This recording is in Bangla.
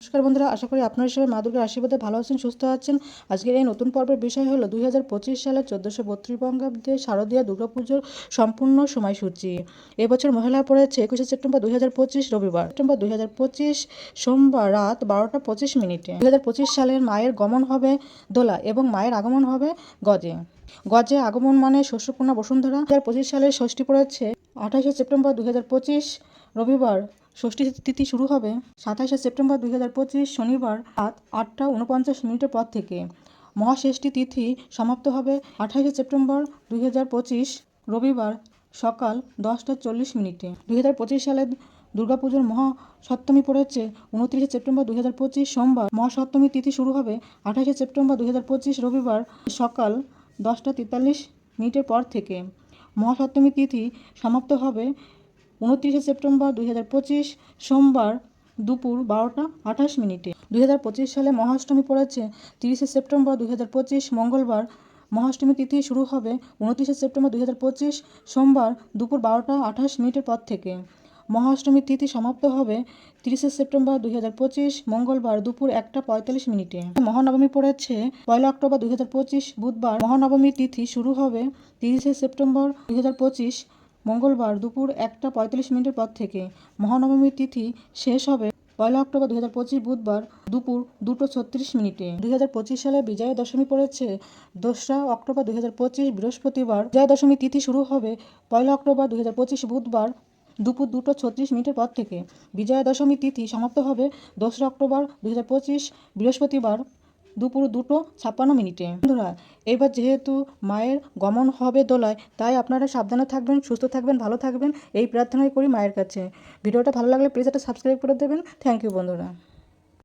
নমস্কার বন্ধুরা, আশা করি আপনারা সবাই মা দুর্গার আশীর্বাদে ভালো আছেন, সুস্থ আছেন। আজকের এই নতুন পর্বের বিষয় হলো 2025 সালের 1432 বঙ্গাব্দে শারদীয়া দুর্গাপুজোর সম্পূর্ণ সময়সূচি। এবছর মহিলা পড়েছে 21শে সেপ্টেম্বর 2025 রবিবার, সেপ্টেম্বর 2025 সোমবার রাত 12টা 25 মিনিটে। 2025 সালের মায়ের গমন হবে দোলা এবং মায়ের আগমন হবে গজে। গজে আগমন মানে শস্যপূর্ণা বসুন্ধরা। 2025 সালের ষষ্ঠী পড়েছে 28শে সেপ্টেম্বর 2025 রবিবার। ষষ্ঠী তিথি শুরু হবে 27শে সেপ্টেম্বর 2025 শনিবার রাত 8টা 49 মিনিটের পর থেকে। মহাষষ্ঠী তিথি সমাপ্ত হবে 28শে সেপ্টেম্বর 2025 রবিবার সকাল 10টা 40 মিনিটে। 2025 সালের দুর্গাপুজোর মহাসপ্তমী পড়েছে 29শে সেপ্টেম্বর 2025 সোমবার। মহাসপ্তমী তিথি শুরু হবে 28শে সেপ্টেম্বর 2025 রবিবার সকাল 10টা 43 মিনিটের পর থেকে। মহাসপ্তমী তিথি সমাপ্ত হবে 29শে সেপ্টেম্বর 2025 সোমবার দুপুর 12টা 28 মিনিটে। 2025 সালে মহাষ্টমী পড়েছে 30শে সেপ্টেম্বর 2025 মঙ্গলবার। মহাষ্টমী তিথি শুরু হবে 29শে সেপ্টেম্বর 2025 সোমবার দুপুর 12টা 28 মিনিটের পর থেকে। মহাষ্টমী তিথি সমাপ্ত হবে 30শে সেপ্টেম্বর 2025 মঙ্গলবার দুপুর 1টা 45 মিনিটে। মহানবমী পড়েছে 1 অক্টোবর 2025 বুধবার। মহানবমী তিথি শুরু হবে 30শে সেপ্টেম্বর 2025 মঙ্গলবার দুপুর 1টা 45 মিনিটের পর থেকে। মহানবমী তিথি শেষ হবে 1 অক্টোবর 2025 বুধবার দুপুর 2টা 36 মিনিটে। 2025 সালে বিজয়া দশমী পড়েছে 2রা অক্টোবর 2025 বৃহস্পতিবার। বিজয়া দশমী তিথি শুরু হবে 1 অক্টোবর 2025 বুধবার দুপুর 2টা 36 মিনিটের পর থেকে। বিজয়া দশমী তিথি সমাপ্ত হবে 2রা অক্টোবর 2025 বৃহস্পতিবার দুপুর 2টা 56 মিনিটে। বন্ধুরা, এবার যেহেতু মায়ের গমন হবে দোলায়, তাই আপনারা সাবধানে থাকবেন, সুস্থ থাকবেন, ভালো থাকবেন, এই প্রার্থনাই করি মায়ের কাছে। ভিডিওটা ভালো লাগলে প্লিজ একটা সাবস্ক্রাইব করে দেবেন। থ্যাংক ইউ বন্ধুরা।